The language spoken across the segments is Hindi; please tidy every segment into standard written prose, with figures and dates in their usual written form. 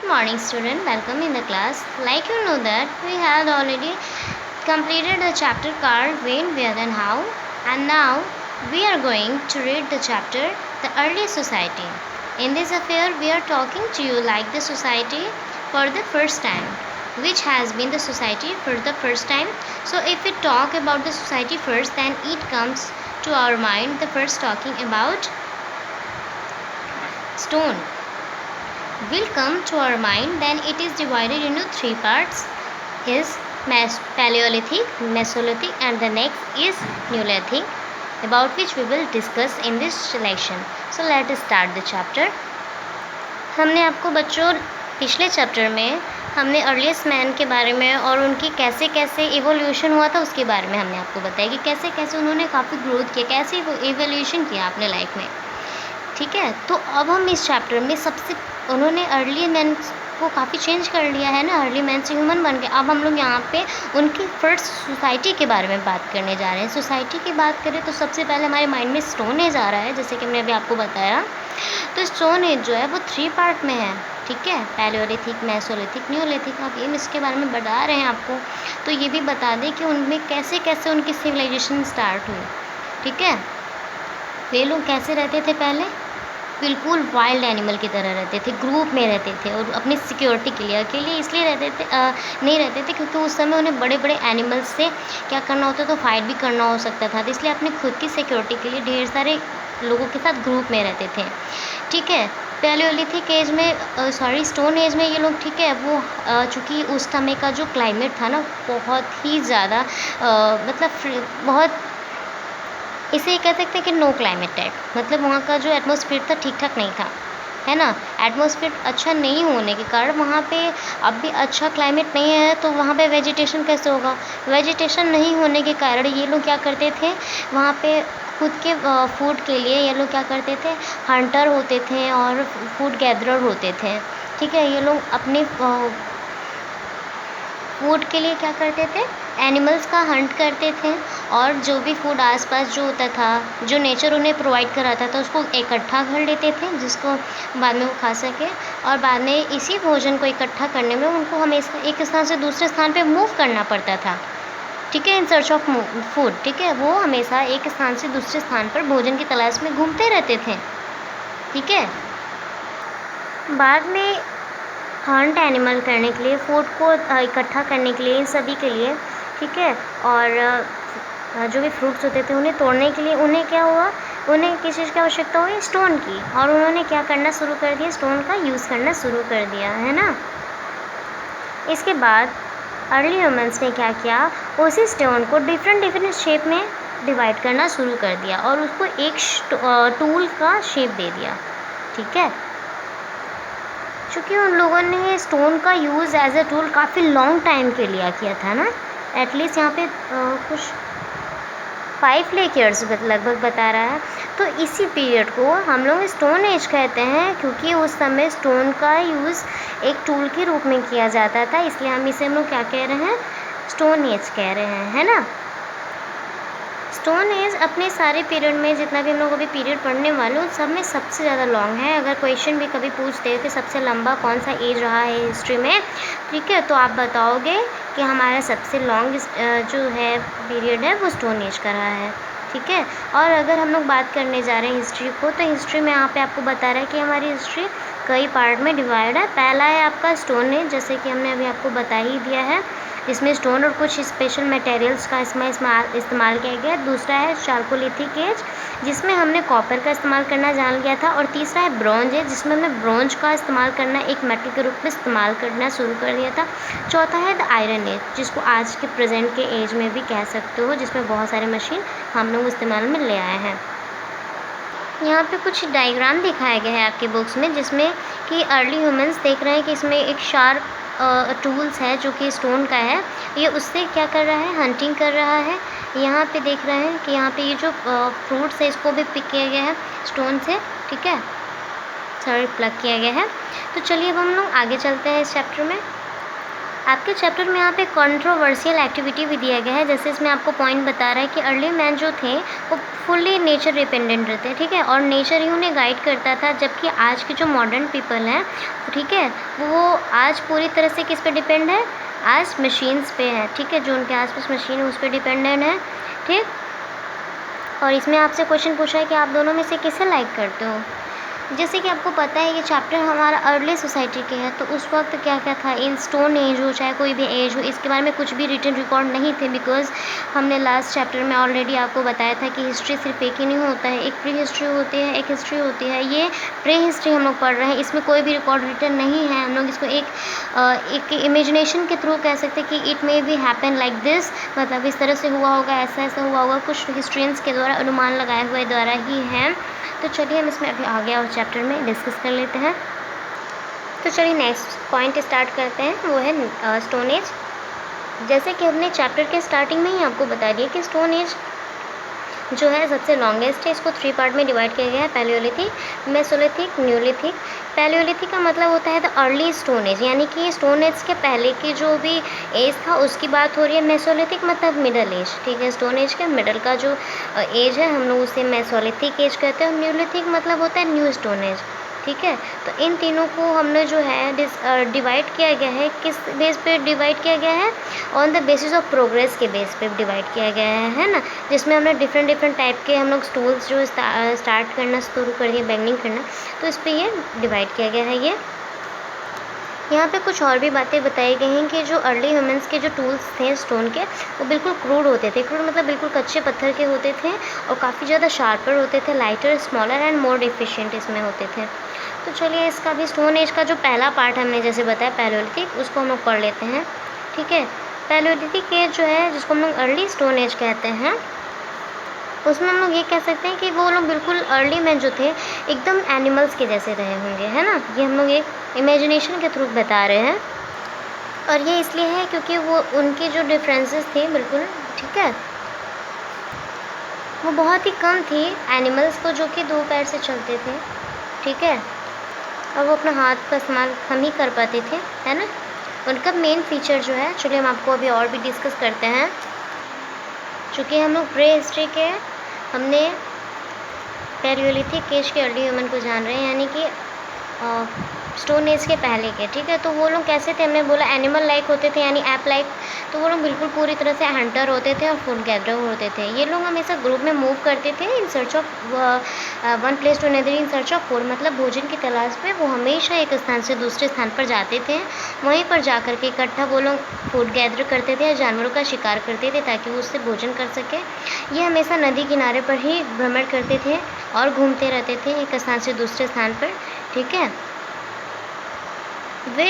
Morning student, welcome in the class. Like you know that we had already completed the chapter called When, Where and How, and now we are going to read the chapter The Early Society. In this affair we are talking to you like the society for the first time, which has been the society for the first time. So if we talk about the society first, then it comes to our mind the first talking about stone will come to our mind. Then it is divided into three parts: is Paleolithic, Mesolithic, and the next is Neolithic, about which we will discuss in this lesson. So let us start the chapter. हमने आपको बच्चों पिछले चैप्टर में हमने अर्लीस्ट मैन के बारे में और उनकी कैसे कैसे इवोल्यूशन हुआ था उसके बारे में हमने आपको बताया कि कैसे कैसे उन्होंने काफ़ी ग्रोथ किया, कैसे इवोल्यूशन किया अपने लाइफ में। ठीक है, तो अब हम इस चैप्टर में सबसे उन्होंने अर्ली मैन को काफ़ी चेंज कर लिया है ना, अर्ली मैन से ह्यूमन बन के। अब हम लोग यहाँ पे उनकी फर्स्ट सोसाइटी के बारे में बात करने जा रहे हैं। सोसाइटी की बात करें तो सबसे पहले हमारे माइंड में स्टोन एज आ रहा है, जैसे कि हमने अभी आपको बताया। तो स्टोन एज जो है वो 3 पार्ट में है, ठीक है, पैलियोलिथिक, मेसोलिथिक, न्यूलिथिक। अब ये इसके बारे में बता रहे हैं आपको, तो ये भी बता दें कि उनमें कैसे कैसे उनकी सिविलाइजेशन स्टार्ट हुई। ठीक है, वे लोग कैसे रहते थे पहले, बिल्कुल वाइल्ड एनिमल की तरह रहते थे, ग्रुप में रहते थे और अपनी सिक्योरिटी के लिए अकेले इसलिए रहते थे नहीं रहते थे क्योंकि उस समय उन्हें बड़े बड़े एनिमल्स से क्या करना होता, तो फाइट भी करना हो सकता था, तो इसलिए अपनी खुद की सिक्योरिटी के लिए ढेर सारे लोगों के साथ ग्रुप में रहते थे। ठीक है, पैलियोलिथिक एज में स्टोन एज में ये लोग, ठीक है, वो चूँकि उस समय का जो क्लाइमेट था ना बहुत ही ज़्यादा मतलब बहुत, इसे कह सकते हैं कि नो क्लाइमेट टाइप, मतलब वहाँ का जो एटमॉस्फेयर था ठीक ठाक नहीं था, है ना। एटमॉस्फेयर अच्छा नहीं होने के कारण वहाँ पे अब भी अच्छा क्लाइमेट नहीं है, तो वहाँ पे वेजिटेशन कैसे होगा। वेजिटेशन नहीं होने के कारण ये लोग क्या करते थे, वहाँ पे खुद के फूड के लिए ये लोग क्या करते थे, हंटर होते थे और फूड गैदरर होते थे। ठीक है, ये लोग अपने फूड के लिए क्या करते थे, एनिमल्स का हंट करते थे और जो भी फूड आसपास जो होता था, जो नेचर उन्हें प्रोवाइड कराता था, उसको इकट्ठा कर लेते थे जिसको बाद में वो खा सके। और बाद में इसी भोजन को इकट्ठा करने में उनको हमेशा एक स्थान से दूसरे स्थान पे मूव करना पड़ता था। ठीक है, इन सर्च ऑफ फूड। ठीक है, वो हमेशा एक स्थान से दूसरे स्थान पर भोजन की तलाश में घूमते रहते थे। ठीक है, बाद में हंट एनिमल करने के लिए, फूड को इकट्ठा करने के लिए, इन सभी के लिए, ठीक है, और जो भी फ्रूट्स होते थे उन्हें तोड़ने के लिए उन्हें क्या हुआ, उन्हें किस चीज़ की आवश्यकता हुई, स्टोन की, और उन्होंने क्या करना शुरू कर दिया, स्टोन का यूज़ करना शुरू कर दिया, है ना। इसके बाद अर्ली ह्यूमंस ने क्या किया, उसी स्टोन को डिफरेंट शेप में डिवाइड करना शुरू कर दिया और उसको एक टूल का शेप दे दिया। ठीक है, चूँकि उन लोगों ने स्टोन का यूज़ एज अ टूल काफ़ी लॉन्ग टाइम के लिए किया था ना, एटलीस्ट यहाँ पे कुछ 5 लाख ईयर्स लगभग बता रहा है। तो इसी पीरियड को हम लोग स्टोन एज कहते हैं क्योंकि उस समय स्टोन का यूज़ एक टूल के रूप में किया जाता था, इसलिए हम लोग क्या कह रहे हैं, स्टोन एज कह रहे हैं, है ना। स्टोन एज अपने सारे पीरियड में जितना भी हम लोग अभी पीरियड पढ़ने वाले हैं सब में सबसे ज़्यादा लॉन्ग है। अगर क्वेश्चन भी कभी पूछते हैं कि सबसे लंबा कौन सा एज रहा है हिस्ट्री में, ठीक है, तो आप बताओगे कि हमारा सबसे लॉन्ग जो है पीरियड है वो स्टोन एज का रहा है। ठीक है, और अगर हम लोग बात करने जा रहे हैं हिस्ट्री को, तो हिस्ट्री में यहाँ पे आपको बता रहा है कि हमारी हिस्ट्री कई पार्ट में डिवाइड है। पहला है आपका स्टोन एज, जैसे कि हमने अभी आपको बता ही दिया है, इसमें स्टोन और कुछ स्पेशल मटेरियल्स का इसमें इस्तेमाल किया गया। दूसरा है चारकोलिथिक एज, जिसमें हमने कॉपर का इस्तेमाल करना जान लिया था। और तीसरा है ब्रॉन्ज एज, जिसमें हमने ब्रॉन्ज का इस्तेमाल करना एक मेटल के रूप में इस्तेमाल करना शुरू कर दिया था। चौथा है द आयरन एज, जिसको आज के प्रेजेंट के एज में भी कह सकते हो, जिसमें बहुत सारे मशीन हम लोग इस्तेमाल में ले आए हैं। यहाँ पे कुछ डायग्राम दिखाए गए हैं आपके बुक्स में, जिसमें कि अर्ली ह्यूमंस देख रहे हैं कि इसमें एक शार्प टूल्स है जो कि स्टोन का है, ये उससे क्या कर रहा है, हंटिंग कर रहा है। यहाँ पे देख रहे हैं कि यहाँ पे ये जो फ्रूट्स है इसको भी पिक किया गया है स्टोन से, ठीक है, सॉरी प्लग किया गया है। तो चलिए अब हम लोग आगे चलते हैं इस चैप्टर में। आपके चैप्टर में यहाँ पे कंट्रोवर्शियल एक्टिविटी भी दिया गया है। जैसे इसमें आपको पॉइंट बता रहा है कि अर्ली मैन जो थे वो फुल्ली नेचर डिपेंडेंट रहते हैं, ठीक है, और नेचर ही उन्हें गाइड करता था। जबकि आज के जो मॉडर्न पीपल हैं, ठीक है, वो आज पूरी तरह से किस पे डिपेंड है, आज मशीन्स पे है, ठीक है, जो उनके आसपास मशीन है उस पर डिपेंडेंट है, ठीक। और इसमें आपसे क्वेश्चन पूछा है कि आप दोनों में से किसे लाइक करते हो। जैसे कि आपको पता है ये चैप्टर हमारा अर्ली सोसाइटी के है, तो उस वक्त क्या क्या था, इन स्टोन एज हो चाहे कोई भी एज हो, इसके बारे में कुछ भी रिटन रिकॉर्ड नहीं थे। बिकॉज हमने लास्ट चैप्टर में ऑलरेडी आपको बताया था कि हिस्ट्री सिर्फ एक ही नहीं होता है, एक प्री हिस्ट्री होती है, एक हिस्ट्री होती है। ये प्री हिस्ट्री हम लोग पढ़ रहे हैं, इसमें कोई भी रिकॉर्ड रिटन नहीं है। हम लोग इसको एक इमेजिनेशन के थ्रू कह सकते हैं कि it may be happen like this, मतलब इस तरह से हुआ होगा, ऐसा ऐसा हुआ होगा, कुछ हिस्ट्रियंस के द्वारा अनुमान लगाए हुए द्वारा ही है। तो चलिए हम इसमें अभी आगे और चैप्टर में डिस्कस कर लेते हैं। तो चलिए नेक्स्ट पॉइंट स्टार्ट करते हैं, वो है स्टोन एज। जैसे कि हमने चैप्टर के स्टार्टिंग में ही आपको बता दिया कि स्टोन एज जो है सबसे लॉन्गेस्ट है। इसको 3 पार्ट में डिवाइड किया गया है, पैलियोलिथिक, मेसोलिथिक, न्यूलिथिक। पैलियोलिथिक का मतलब होता है द अर्ली स्टोन एज, यानी कि स्टोन एज के पहले की जो भी एज था उसकी बात हो रही है। मेसोलिथिक मतलब मिडल एज, ठीक है, स्टोन एज के मिडल का जो एज है हम लोग उसे मेसोलिथिक एज कहते हैं। और न्यूलिथिक मतलब होता है न्यू स्टोन एज, ठीक है। तो इन तीनों को हमने जो है डिवाइड किया गया है, किस बेस पे डिवाइड किया गया है, on the basis of progress के बेस पे डिवाइड किया गया है ना, जिसमें हमने डिफरेंट टाइप के हम लोग टूल्स जो स्टार्ट करना शुरू कर दिए, बैंगनिंग करना, तो इस पर ये डिवाइड किया गया है। ये यहाँ पे कुछ और भी बातें बताई गई हैं कि जो अर्ली ह्यूमंस के जो टूल्स थे स्टोन के, वो बिल्कुल क्रूड होते थे। क्रूड मतलब बिल्कुल कच्चे पत्थर के होते थे और काफ़ी ज़्यादा शार्पर होते थे, lighter, smaller and more efficient इसमें होते थे। तो चलिए इसका भी स्टोन एज का जो पहला पार्ट हमने जैसे बताया पैलियोलिथिक, उसको हम लोग पढ़ लेते हैं, ठीक है। पैलियोलिथिक एज जो है, जिसको हम लोग अर्ली स्टोन एज कहते हैं, उसमें हम लोग ये कह सकते हैं कि वो लोग बिल्कुल अर्ली मैन जो थे एकदम एनिमल्स के जैसे रहे होंगे, है ना। ये हम लोग एक इमेजिनेशन के थ्रू बता रहे हैं, और ये इसलिए है क्योंकि वो उनके जो डिफरेंसेस थे बिल्कुल, ठीक है, वो बहुत ही कम थी एनिमल्स को जो कि 2 पैर से चलते थे, ठीक है, और वो अपना हाथ का इस्तेमाल कम ही कर पाते थे, है ना। उनका मेन फीचर जो है, चलिए हम आपको अभी और भी डिस्कस करते हैं। चूँकि हम लोग प्री हिस्ट्री के, हमने पैलियोलिथिक एज के अर्ली ह्यूमन को जान रहे हैं, यानी कि स्टोन एज के पहले के, ठीक है। तो वो लोग कैसे थे, हमने बोला एनिमल लाइक होते थे, यानी ऐप लाइक। तो वो लोग बिल्कुल पूरी तरह से हंटर होते थे और फूड गैदरर होते थे। ये लोग हमेशा ग्रुप में मूव करते थे in search of one place to another in search of food, मतलब भोजन की तलाश में वो हमेशा एक स्थान से दूसरे स्थान पर जाते थे। वहीं पर जाकर के इकट्ठा वो लोग फूड गैदर करते थे या जानवरों का शिकार करते थे ताकि वो उससे भोजन कर सके। ये हमेशा नदी किनारे पर ही भ्रमण करते थे और घूमते रहते थे एक स्थान से दूसरे स्थान पर, ठीक है। वे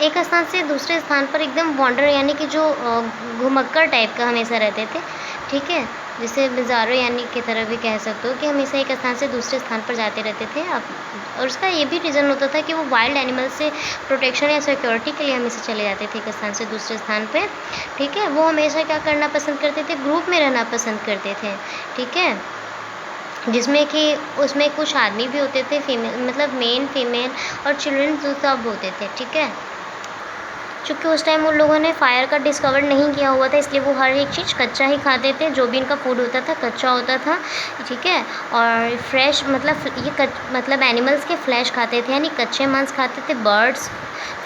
एक स्थान से दूसरे स्थान पर एकदम वॉन्डर, यानी कि जो घुमक्कड़ टाइप का हमेशा रहते थे, ठीक है, जिसे बिज़ारो यानी की तरह भी कह सकते हो कि हमेशा एक स्थान से दूसरे स्थान पर जाते रहते थे। अब और उसका ये भी रीज़न होता था कि वो वाइल्ड एनिमल से प्रोटेक्शन या सिक्योरिटी के लिए हमेशा चले जाते थे एक स्थान से दूसरे स्थान पे, ठीक है। वो हमेशा क्या करना पसंद करते थे, ग्रुप में रहना पसंद करते थे, ठीक है, जिसमें कि उसमें कुछ आदमी भी होते थे, फीमेल मतलब मेन, फीमेल और चिल्ड्रन सब होते थे, ठीक है। चूँकि उस टाइम उन लोगों ने फायर का डिस्कवर नहीं किया हुआ था, इसलिए वो हर एक चीज़ कच्चा ही खाते थे। जो भी इनका फूड होता था कच्चा होता था, ठीक है। और फ्रेश मतलब एनिमल्स के फ्लैश खाते थे, यानी कच्चे मांस खाते थे। Birds,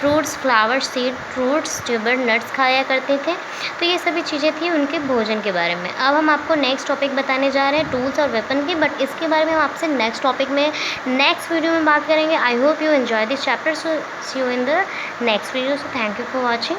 fruits, flowers, seed, fruits, tuber, nuts खाया करते थे। तो ये सभी चीज़ें थी उनके भोजन के बारे में। अब हम आपको नेक्स्ट टॉपिक बताने जा रहे हैं टूल्स और वेपन की, बट इसके बारे में हम आपसे नेक्स्ट टॉपिक में नेक्स्ट वीडियो में बात करेंगे। I hope you enjoy this chapter, so see you in the next video. So thank you for watching.